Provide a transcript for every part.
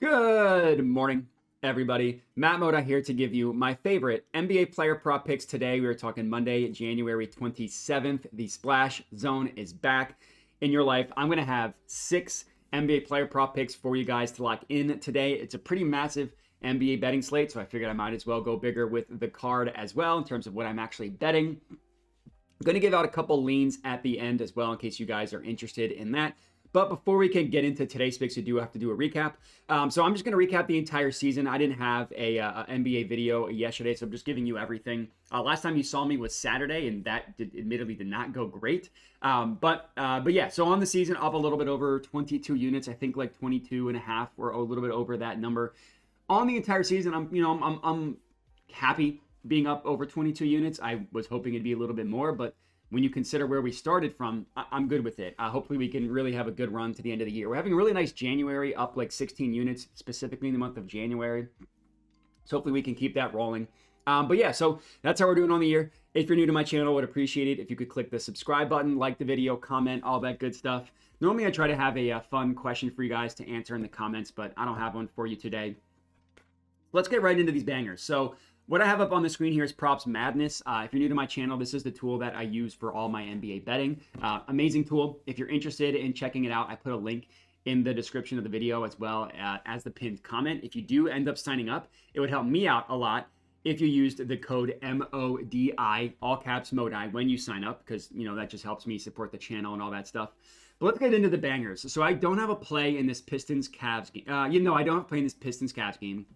Good morning, everybody. Matt Moda here to give you my favorite NBA player prop picks today. We are talking Monday, January 27th. The Splash Zone is back in your life. I'm going to have 6 NBA player prop picks for you guys to lock in today. It's a pretty massive NBA betting slate, so I figured I might as well go bigger with the card as well in terms of what I'm actually betting. I'm going to give out a couple leans at the end as well in case you guys are interested in that. But before we can get into today's picks, we do have to do a recap. So I'm just going to recap the entire season. I didn't have a NBA video yesterday, so I'm just giving you everything. Last time you saw me was Saturday, and that admittedly did not go great. But yeah, so on the season, up a little bit over 22 units. I think like 22 and a half or a little bit over that number. On the entire season, I'm happy being up over 22 units. I was hoping it'd be a little bit more, but when you consider where we started from, I'm good with it. Hopefully we can really have a good run to the end of the year. We're having a really nice January, up like 16 units, specifically in the month of January. So hopefully we can keep that rolling. But yeah, so that's how we're doing on the year. If you're new to my channel, I would appreciate it if you could click the subscribe button, like the video, comment, all that good stuff. Normally I try to have a fun question for you guys to answer in the comments, but I don't have one for you today. Let's get right into these bangers. So what I have up on the screen here is Props Madness. If you're new to my channel, this is the tool that I use for all my NBA betting. Amazing tool. If you're interested in checking it out, I put a link in the description of the video as well as the pinned comment. If you do end up signing up, it would help me out a lot if you used the code MODI, all caps MODI, when you sign up, because that just helps me support the channel and all that stuff. But let's get into the bangers. So I don't have a play in this Pistons-Cavs game. I don't have a play in this Pistons-Cavs game.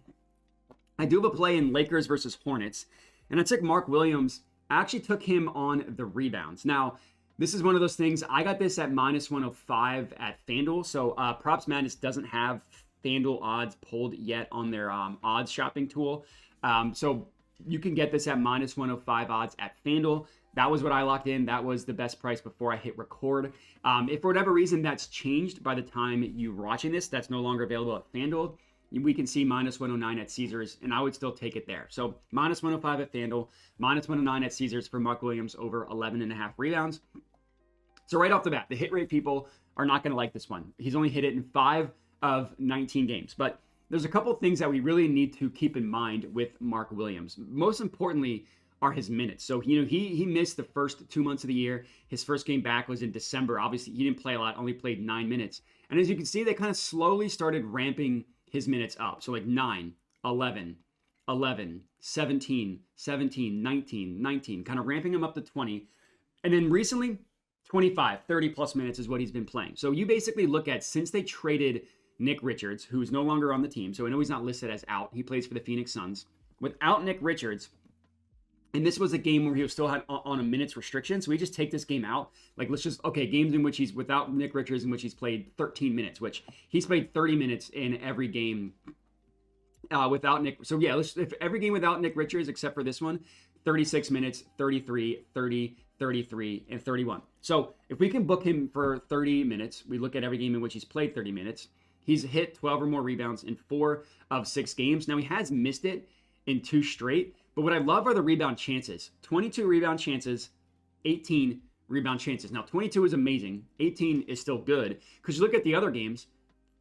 I do have a play in Lakers versus Hornets, and I took Mark Williams. I actually took him on the rebounds. Now, this is one of those things. I got this at minus 105 at FanDuel, so Props Madness doesn't have FanDuel odds pulled yet on their odds shopping tool. So you can get this at minus 105 odds at FanDuel. That was what I locked in. That was the best price before I hit record. If for whatever reason that's changed by the time you're watching this, that's no longer available at FanDuel, we can see minus 109 at Caesars, and I would still take it there. So minus 105 at FanDuel, minus 109 at Caesars for Mark Williams over 11.5 rebounds. So right off the bat, the hit rate people are not going to like this one. He's only hit it in 5 of 19 games. But there's a couple things that we really need to keep in mind with Mark Williams. Most importantly are his minutes. So, he missed the first 2 months of the year. His first game back was in December. Obviously, he didn't play a lot, only played 9 minutes. And as you can see, they kind of slowly started ramping his minutes up. So like 9, 11, 11, 17, 17, 19, 19, kind of ramping him up to 20. And then recently, 25, 30 plus minutes is what he's been playing. So you basically look at, since they traded Nick Richards, who's no longer on the team, so I know he's not listed as out. He plays for the Phoenix Suns. Without Nick Richards, and this was a game where he was still had on a minutes restriction. So we just take this game out. Like, let's just, games in which he's without Nick Richards, in which he's played 13 minutes, which he's played 30 minutes in every game without Nick. So yeah, if every game without Nick Richards, except for this one, 36 minutes, 33, 30, 33, and 31. So if we can book him for 30 minutes, we look at every game in which he's played 30 minutes. He's hit 12 or more rebounds in 4 of 6 games. Now he has missed it in 2 straight. But what I love are the rebound chances. 22 rebound chances, 18 rebound chances. Now, 22 is amazing. 18 is still good. Because you look at the other games,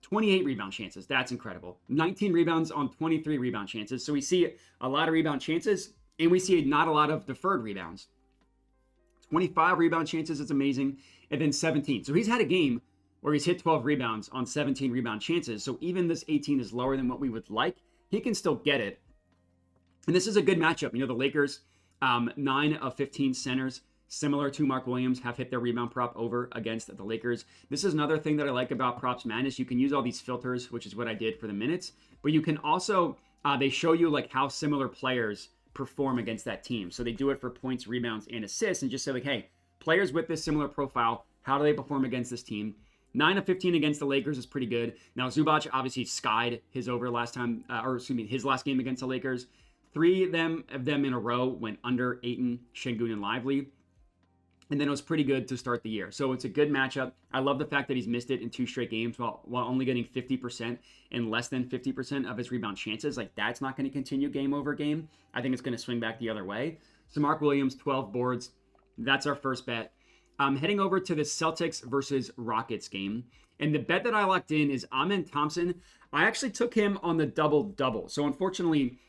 28 rebound chances. That's incredible. 19 rebounds on 23 rebound chances. So we see a lot of rebound chances, and we see not a lot of deferred rebounds. 25 rebound chances, it's amazing. And then 17. So he's had a game where he's hit 12 rebounds on 17 rebound chances. So even this 18 is lower than what we would like. He can still get it. And this is a good matchup. The Lakers, 9 of 15 centers, similar to Mark Williams, have hit their rebound prop over against the Lakers. This is another thing that I like about Props Madness. You can use all these filters, which is what I did for the minutes. But you can also, they show you like how similar players perform against that team. So they do it for points, rebounds, and assists, and just say like, hey, players with this similar profile, how do they perform against this team? 9 of 15 against the Lakers is pretty good. Now, Zubac obviously skied his over last time, his last game against the Lakers. 3 of them in a row went under Ayton, Şengün, and Lively. And then it was pretty good to start the year. So it's a good matchup. I love the fact that he's missed it in 2 straight games while only getting 50% and less than 50% of his rebound chances. Like, that's not going to continue game over game. I think it's going to swing back the other way. So Mark Williams, 12 boards. That's our first bet. Heading over to the Celtics versus Rockets game. And the bet that I locked in is Thompson. I actually took him on the double-double. So unfortunately,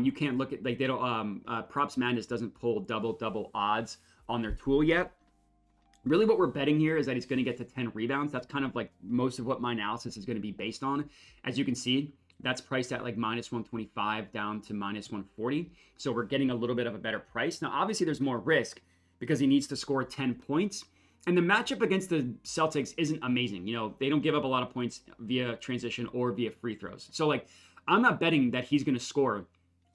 you can't look at, like, they don't, Props Madness doesn't pull double-double odds on their tool yet. Really what we're betting here is that he's going to get to 10 rebounds. That's kind of like most of what my analysis is going to be based on. As you can see, that's priced at like minus 125 down to minus 140. So we're getting a little bit of a better price. Now, obviously, there's more risk because he needs to score 10 points. And the matchup against the Celtics isn't amazing. You know, they don't give up a lot of points via transition or via free throws. So, like, I'm not betting that he's going to score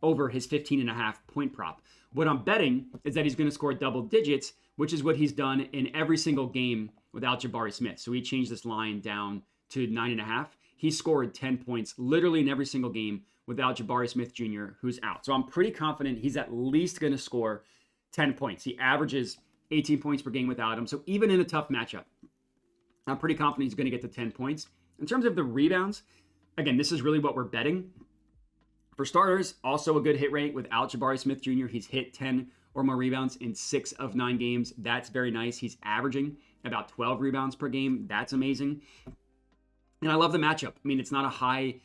over his 15.5 point prop. What I'm betting is that he's going to score double digits, which is what he's done in every single game without Jabari Smith. So he changed this line down to 9.5. He scored 10 points literally in every single game without Jabari Smith Jr., who's out. So I'm pretty confident he's at least going to score 10 points. He averages 18 points per game without him. So even in a tough matchup, I'm pretty confident he's going to get to 10 points. In terms of the rebounds, again, this is really what we're betting. For starters, also a good hit rate without Jabari Smith Jr. He's hit 10 or more rebounds in 6 of 9 games. That's very nice. He's averaging about 12 rebounds per game. That's amazing. And I love the matchup. I mean, it's not a high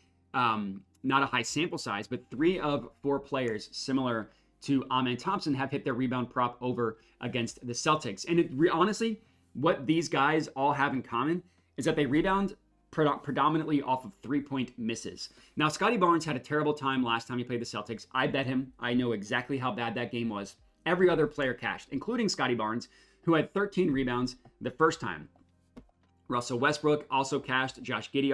sample size, but 3 of 4 players similar to Thompson have hit their rebound prop over against the Celtics. And honestly, what these guys all have in common is that they rebound predominantly off of 3-point misses. Now, Scottie Barnes had a terrible time last time he played the Celtics. I bet him. I know exactly how bad that game was. Every other player cashed, including Scottie Barnes, who had 13 rebounds the first time. Russell Westbrook also cashed. Josh Giddey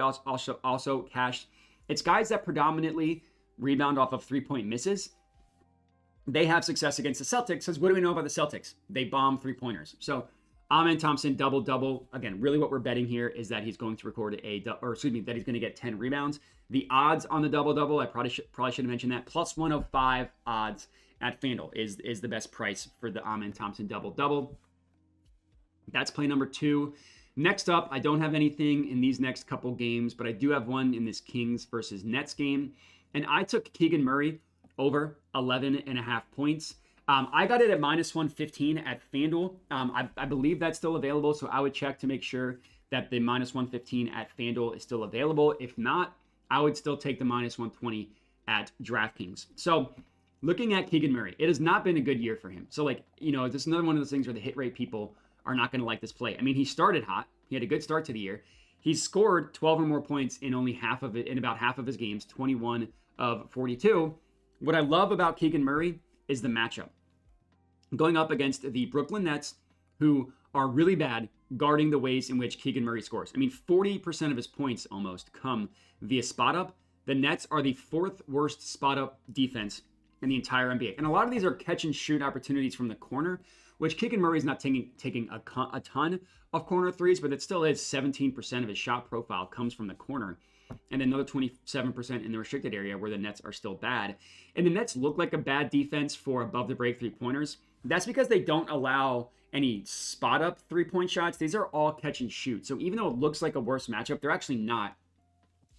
also cashed. It's guys that predominantly rebound off of 3-point misses. They have success against the Celtics, because what do we know about the Celtics? They bomb 3-pointers. So Thompson double-double. Again, really what we're betting here is that he's going to record that he's going to get 10 rebounds. The odds on the double-double, I probably should have mentioned that. Plus 105 odds at FanDuel is the best price for the Thompson double-double. That's play number 2. Next up, I don't have anything in these next couple games, but I do have one in this Kings versus Nets game. And I took Keegan Murray over 11.5 points. I got it at minus 115 at FanDuel. I believe that's still available, so I would check to make sure that the minus 115 at FanDuel is still available. If not, I would still take the minus 120 at DraftKings. So looking at Keegan Murray, it has not been a good year for him. So, like, you know, this is another one of those things where the hit rate people are not going to like this play. I mean, he started hot. He had a good start to the year. He's scored 12 or more points in about half of his games, 21 of 42. What I love about Keegan Murray is the matchup. Going up against the Brooklyn Nets, who are really bad guarding the ways in which Keegan Murray scores. I mean, 40% of his points almost come via spot up. The Nets are the 4th worst spot up defense in the entire NBA. And a lot of these are catch and shoot opportunities from the corner, which Keegan Murray is not taking a ton of corner threes, but it still is 17% of his shot profile comes from the corner. And another 27% in the restricted area where the Nets are still bad. And the Nets look like a bad defense for above the break 3-pointers. That's because they don't allow any spot up 3-point shots. These are all catch and shoot. So even though it looks like a worse matchup, they're actually not.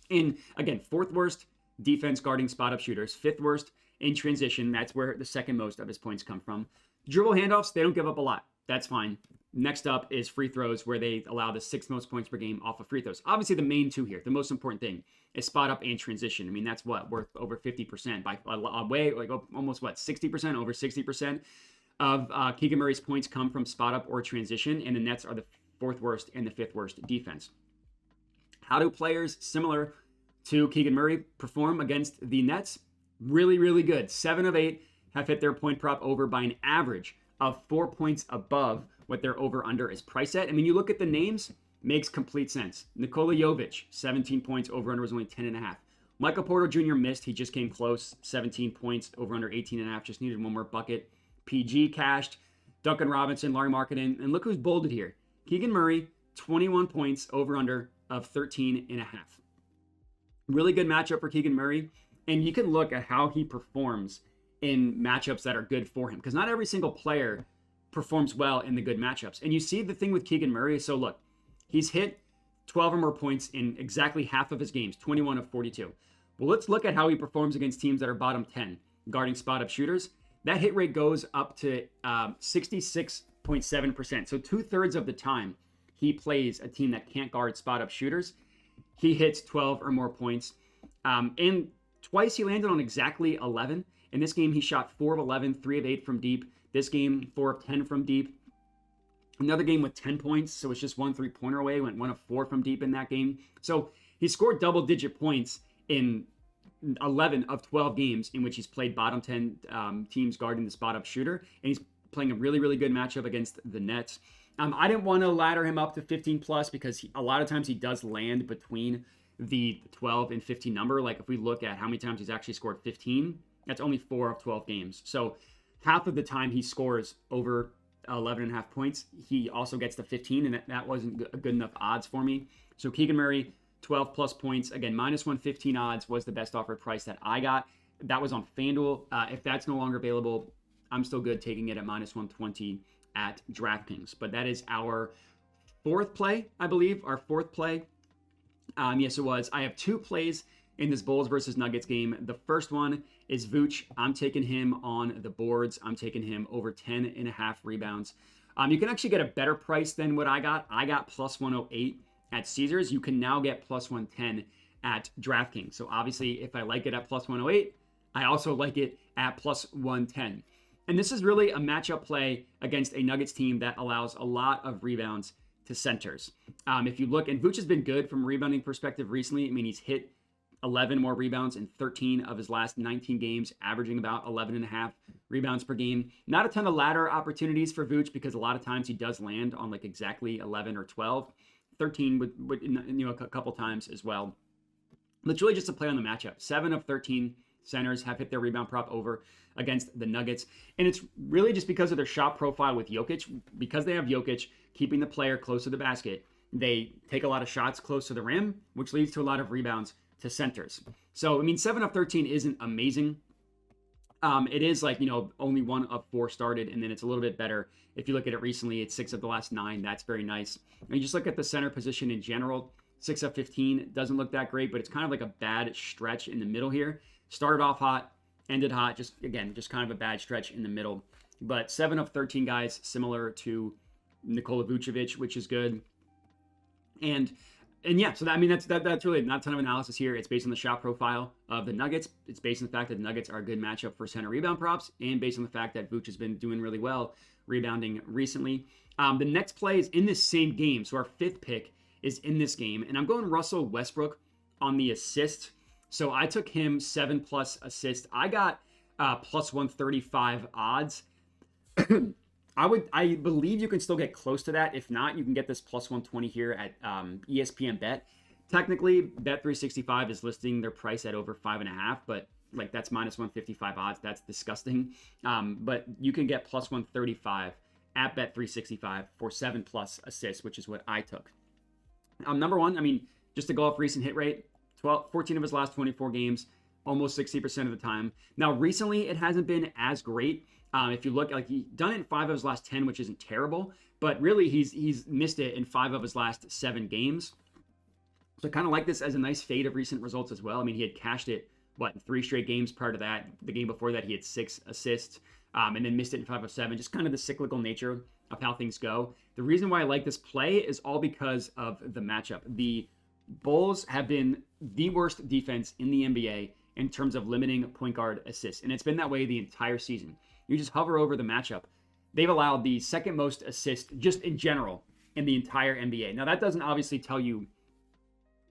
And again, 4th worst defense guarding spot up shooters, 5th worst in transition. That's where the 2nd most of his points come from. Dribble handoffs, they don't give up a lot. That's fine. Next up is free throws, where they allow the 6th most points per game off of free throws. Obviously, the main 2 here, the most important thing, is spot up and transition. I mean, that's worth over 50% by a way, like almost 60%, over 60% of Keegan Murray's points come from spot up or transition, and the Nets are the 4th worst and the 5th worst defense. How do players similar to Keegan Murray perform against the Nets? Really, really good. 7 of 8 have hit their point prop over by an average of 4 points above what their over-under is priced at. I mean, you look at the names, makes complete sense. Nikola Vucevic, 17 points, over-under was only 10.5. Michael Porter Jr. missed. He just came close, 17 points, over-under 18.5. Just needed one more bucket. PG cashed. Duncan Robinson, Larry Markkinen, and look who's bolded here. Keegan Murray, 21 points, over-under of 13.5. Really good matchup for Keegan Murray. And you can look at how he performs in matchups that are good for him, because not every single player performs well in the good matchups. And you see the thing with Keegan Murray. So look, he's hit 12 or more points in exactly half of his games, 21 of 42. Well, let's look at how he performs against teams that are bottom 10 guarding spot up shooters. That hit rate goes up to 66.7%. So 2/3 of the time he plays a team that can't guard spot up shooters, he hits 12 or more points. And twice he landed on exactly 11. In this game, he shot 4 of 11, 3 of 8 from deep. This game, 4 of 10 from deep. Another game with 10 points, so it's just 1 3-pointer away. Went 1 of 4 from deep in that game. So he scored double-digit points in 11 of 12 games in which he's played bottom 10 teams guarding the spot-up shooter. And he's playing a really, really good matchup against the Nets. I didn't want to ladder him up to 15-plus because a lot of times he does land between the 12 and 15 number. Like if we look at how many times he's actually scored 15, that's only 4 of 12 games. So half of the time he scores over 11.5 points, he also gets the 15, and that wasn't good enough odds for me. So Keegan Murray, 12 plus points. Again, minus 115 odds was the best offered price that I got. That was on FanDuel. If that's no longer available, I'm still good taking it at minus 120 at DraftKings. But that is our fourth play, I believe. Our fourth play. Yes, it was. I have 2 plays in this Bulls versus Nuggets game. The first one is Vooch. I'm taking him on the boards. I'm taking him over 10.5 rebounds. You can actually get a better price than what I got. I got plus 108 at Caesars. You can now get plus 110 at DraftKings. So obviously, if I like it at plus 108, I also like it at plus 110. And this is really a matchup play against a Nuggets team that allows a lot of rebounds to centers. If you look, and Vooch has been good from a rebounding perspective recently. I mean, he's hit 11 more rebounds in 13 of his last 19 games, averaging about 11.5 rebounds per game. Not a ton of ladder opportunities for Vooch because a lot of times he does land on like exactly 11 or 12. 13 would a couple times as well. But it's really just a play on the matchup. 7 of 13 centers have hit their rebound prop over against the Nuggets. And it's really just because of their shot profile with Jokic. Because they have Jokic keeping the player close to the basket, they take a lot of shots close to the rim, which leads to a lot of rebounds to centers. So, I mean, 7 of 13 isn't amazing. It is like, only 1 of 4 started, and then it's a little bit better. If you look at it recently, it's 6 of the last 9. That's very nice. And you just look at the center position in general, 6 of 15 doesn't look that great, but it's kind of like a bad stretch in the middle here. Started off hot, ended hot, just kind of a bad stretch in the middle. But 7 of 13 guys, similar to Nikola Vucevic, which is good. And yeah, so that's really not a ton of analysis here. It's based on the shot profile of the Nuggets. It's based on the fact that the Nuggets are a good matchup for center rebound props, and based on the fact that Vooch has been doing really well rebounding recently. The next play is in this same game, so our 5th pick is in this game, and I'm going Russell Westbrook on the assist. So I took him 7+ assists. I got plus 135 odds. I believe you can still get close to that. If not, you can get this plus 120 here at ESPN Bet. Technically, Bet365 is listing their price at over 5.5, but like that's minus 155 odds. That's disgusting. But you can get plus 135 at Bet365 for 7+ assists, which is what I took. Number one, just to go off recent hit rate, 14 of his last 24 games, almost 60% of the time. Now, recently, it hasn't been as great. If you look, like he's done it in 5 of his last 10, which isn't terrible, but really he's missed it in 5 of his last 7 games. So I kind of like this as a nice fade of recent results as well. He had cashed it, in 3 straight games prior to that. The game before that, he had 6 assists, and then missed it in 5 of 7. Just kind of the cyclical nature of how things go. The reason why I like this play is all because of the matchup. The Bulls have been the worst defense in the NBA in terms of limiting point guard assists, and it's been that way the entire season. You just hover over the matchup. They've allowed the 2nd most assists just in general in the entire NBA. Now, that doesn't obviously tell you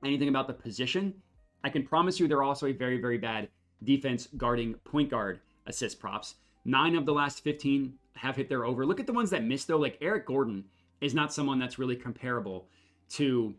anything about the position. I can promise you they're also a very, very bad defense guarding point guard assist props. 9 of the last 15 have hit their over. Look at the ones that missed, though. Like Eric Gordon is not someone that's really comparable to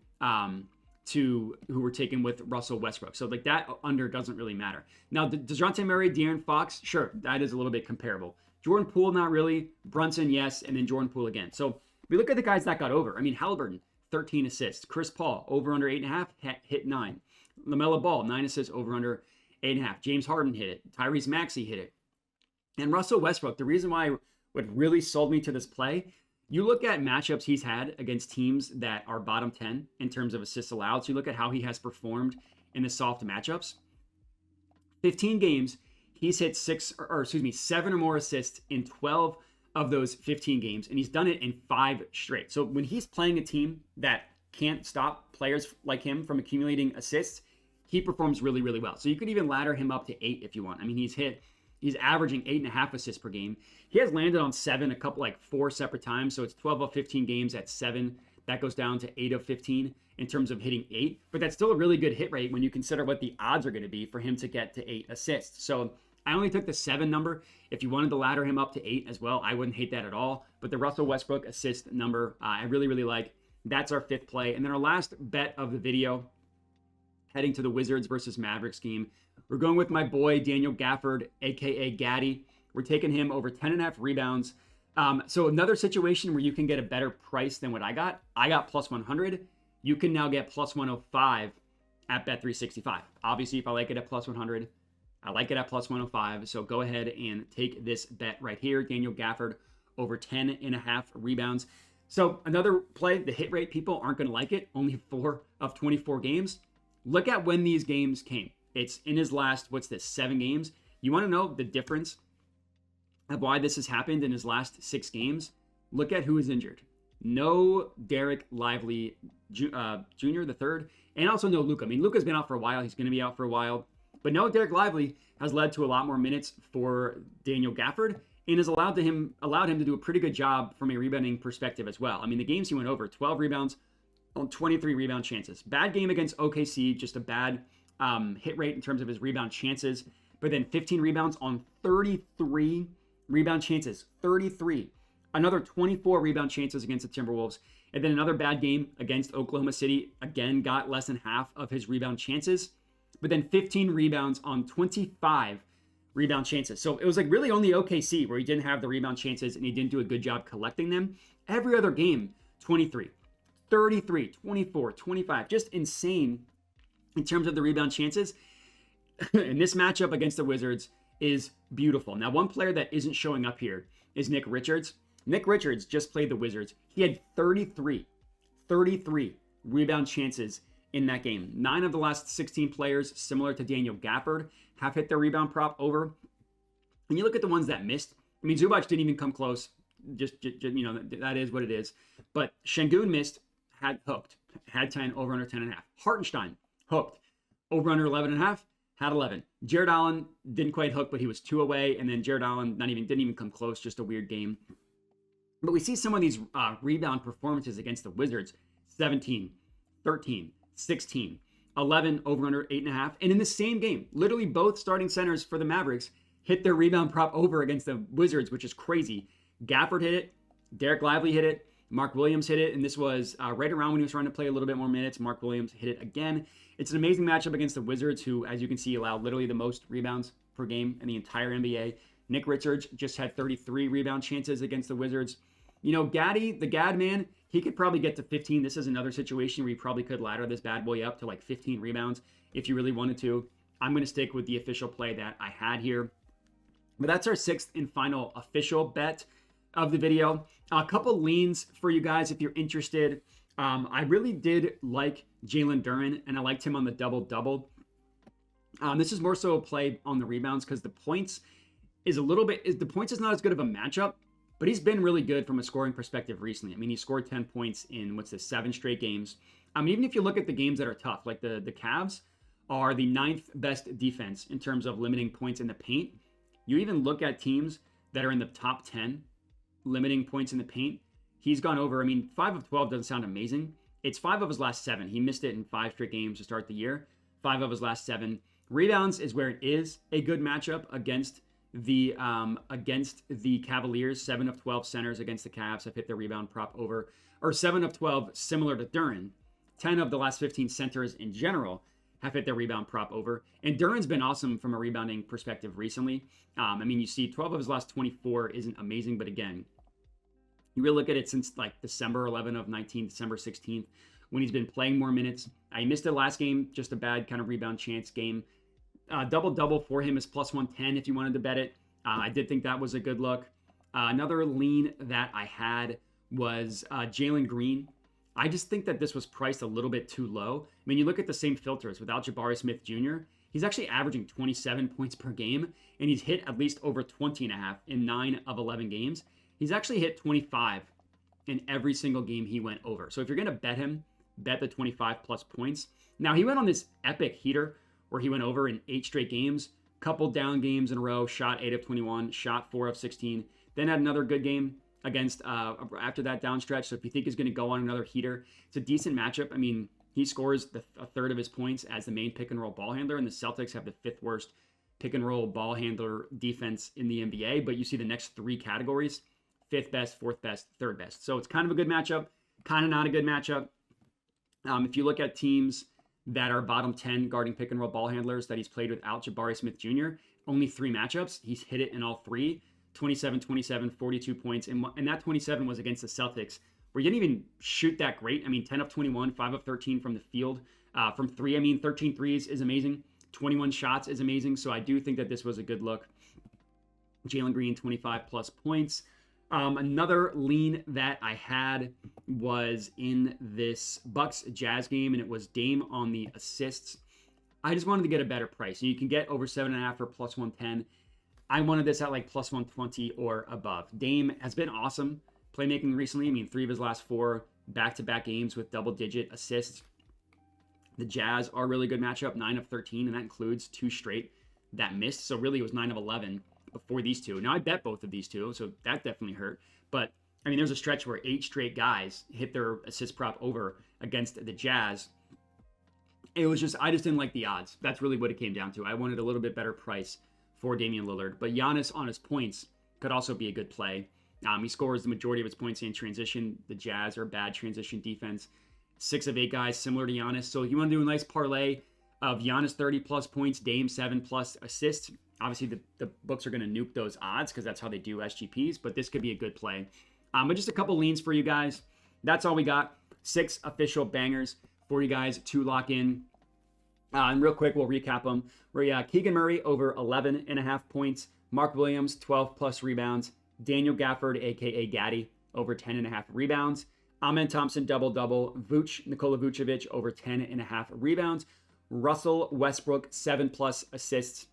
who were taken with Russell Westbrook. So like that under doesn't really matter. Now, DeJounte Murray, De'Aaron Fox, sure, that is a little bit comparable. Jordan Poole, not really. Brunson, yes, and then Jordan Poole again. So we look at the guys that got over. Halliburton, 13 assists. Chris Paul, over under 8.5, hit 9. LaMelo Ball, 9 assists, over under 8.5. James Harden hit it. Tyrese Maxey hit it. And Russell Westbrook, the reason why what really sold me to this play, you look at matchups he's had against teams that are bottom 10 in terms of assists allowed. So you look at how he has performed in the soft matchups. 15 games, he's hit 7 or more assists in 12 of those 15 games, and he's done it in 5 straight. So when he's playing a team that can't stop players like him from accumulating assists, he performs really, really well. So you could even ladder him up to 8 if you want. I mean, he's averaging 8.5 assists per game. He has landed on 7 4 separate times. So it's 12 of 15 games at 7. That goes down to 8 of 15 in terms of hitting 8. But that's still a really good hit rate when you consider what the odds are going to be for him to get to 8 assists. So I only took the 7 number. If you wanted to ladder him up to 8 as well, I wouldn't hate that at all. But the Russell Westbrook assist number, I really, really like. That's our 5th play. And then our last bet of the video, heading to the Wizards versus Mavericks game. We're going with my boy, Daniel Gafford, a.k.a. Gaddy. We're taking him over 10.5 rebounds. So another situation where you can get a better price than what I got. I got plus 100. You can now get plus 105 at Bet365. Obviously, if I like it at plus 100, I like it at plus 105. So go ahead and take this bet right here. Daniel Gafford over 10.5 rebounds. So another play, the hit rate, people aren't going to like it. Only 4 of 24 games. Look at when these games came. It's in his last, 7 games. You want to know the difference of why this has happened in his last 6 games? Look at who is injured. No Derek Lively Jr., the third, and also no Luka. I mean, Luka's been out for a while. He's going to be out for a while. But no Derek Lively has led to a lot more minutes for Daniel Gafford and has allowed him to do a pretty good job from a rebounding perspective as well. I mean, the games he went over, 12 rebounds on 23 rebound chances. Bad game against OKC, just a bad hit rate in terms of his rebound chances. But then 15 rebounds on 33 rebound chances. 33. Another 24 rebound chances against the Timberwolves. And then another bad game against Oklahoma City. Again, got less than half of his rebound chances. But then 15 rebounds on 25 rebound chances. So it was like really only OKC where he didn't have the rebound chances and he didn't do a good job collecting them. Every other game, 23, 33, 24, 25. Just insane in terms of the rebound chances. And this matchup against the Wizards is beautiful. Now, one player that isn't showing up here is Nick Richards. Nick Richards just played the Wizards. He had 33 rebound chances in that game. 9 of the last 16 players, similar to Daniel Gafford, have hit their rebound prop over. And you look at the ones that missed. I mean, Zubac didn't even come close. Just that is what it is. But Şengün missed, had hooked, had 10, over under 10.5. Hartenstein hooked, over under 11.5, had 11. Jared Allen didn't quite hook, but he was 2 away. And then Jared Allen didn't even come close. Just a weird game. But we see some of these rebound performances against the Wizards. 17, 13, 16, 11, over under 8.5. And in the same game, literally both starting centers for the Mavericks hit their rebound prop over against the Wizards, which is crazy. Gafford hit it. Derek Lively hit it. Mark Williams hit it. And this was right around when he was trying to play a little bit more minutes. Mark Williams hit it again. It's an amazing matchup against the Wizards, who, as you can see, allow literally the most rebounds per game in the entire NBA. Nick Richards just had 33 rebound chances against the Wizards. You know, Gaddy, the Gad man, he could probably get to 15. This is another situation where you probably could ladder this bad boy up to like 15 rebounds if you really wanted to. I'm going to stick with the official play that I had here. But that's our 6th and final official bet of the video. A couple leans for you guys if you're interested. I really did like Jalen Duren, and I liked him on the double-double. This is more so a play on the rebounds because the points is not as good of a matchup. But he's been really good from a scoring perspective recently. I mean, he scored 10 points in, 7 straight games. Even if you look at the games that are tough, like the Cavs are the 9th best defense in terms of limiting points in the paint. You even look at teams that are in the top 10 limiting points in the paint. He's gone over, 5 of 12 doesn't sound amazing. It's 5 of his last 7. He missed it in 5 straight games to start the year. 5 of his last 7. Rebounds is where it is a good matchup against the Cavaliers. 7 of 12 centers against the Cavs have hit their rebound prop over, or 7 of 12 similar to Duren. 10 of the last 15 centers in general have hit their rebound prop over. And Duren's been awesome from a rebounding perspective recently. You see 12 of his last 24 isn't amazing, but again, you really look at it since like December 11 of 19, December 16th, when he's been playing more minutes. He missed it last game, just a bad kind of rebound chance game. Double-double for him is plus 110 if you wanted to bet it. I did think that was a good look. Another lean that I had was Jalen Green. I just think that this was priced a little bit too low. You look at the same filters without Jabari Smith Jr., he's actually averaging 27 points per game, and he's hit at least over 20.5 in 9 of 11 games. He's actually hit 25 in every single game he went over. So if you're going to bet him, bet the 25 plus points. Now, he went on this epic heater where he went over in 8 straight games, couple down games in a row, shot 8 of 21, shot 4 of 16, then had another good game against after that down stretch. So if you think he's going to go on another heater, it's a decent matchup. I mean, he scores a third of his points as the main pick and roll ball handler, and the Celtics have the 5th worst pick and roll ball handler defense in the NBA. But you see the next 3 categories: 5th best, 4th best, 3rd best. So it's kind of a good matchup, kind of not a good matchup. If you look at teams that are bottom 10 guarding pick and roll ball handlers that he's played without Jabari Smith Jr., only 3 matchups. He's hit it in all 3. 27, 27, 42 points. And that 27 was against the Celtics, where he didn't even shoot that great. I mean, 10 of 21, 5 of 13 from the field. From 3, I mean, 13 threes is amazing. 21 shots is amazing. So I do think that this was a good look. Jalen Green, 25 plus points. Another lean that I had was in this Bucks Jazz game, and it was Dame on the assists. I just wanted to get a better price. You can get over 7.5 for plus 110. I wanted this at like plus 120 or above. Dame has been awesome playmaking recently. I mean, 3 of his last 4 back-to-back games with double-digit assists. The Jazz are a really good matchup, 9 of 13, and that includes 2 straight that missed. So really it was 9 of 11 before these 2. Now I bet both of these 2, so that definitely hurt. But I mean, there's a stretch where 8 straight guys hit their assist prop over against the Jazz. It was just, I just didn't like the odds. That's really what it came down to. I wanted a little bit better price for Damian Lillard. But Giannis on his points could also be a good play. He scores the majority of his points in transition. The Jazz are bad transition defense. 6 of 8 guys, similar to Giannis. So you want to do a nice parlay of Giannis 30 plus points, Dame 7 plus assists. Obviously, the books are going to nuke those odds because that's how they do SGPs, but this could be a good play. But just a couple leans for you guys. That's all we got. 6 official bangers for you guys to lock in. And real quick, we'll recap them. We're Keegan Murray over 11.5 points. Mark Williams, 12 plus rebounds. Daniel Gafford, a.k.a. Gaddy, over 10.5 rebounds. Thompson, double-double. Nikola Vucevic, over 10.5 rebounds. Russell Westbrook, 7 plus assists,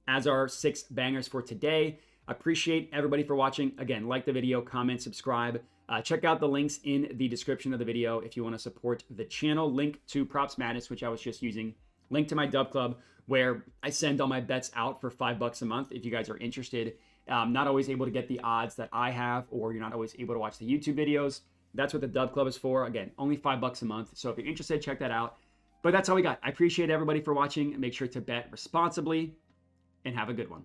as are 6 bangers for today. Appreciate everybody for watching. Again, like the video, comment, subscribe. Check out the links in the description of the video if you want to support the channel. Link to Props Madness, which I was just using. Link to my Dub Club, where I send all my bets out for $5 a month if you guys are interested. Not always able to get the odds that I have, or you're not always able to watch the YouTube videos. That's what the Dub Club is for. Again, only $5 a month. So if you're interested, check that out. But that's all we got. I appreciate everybody for watching. Make sure to bet responsibly and have a good one.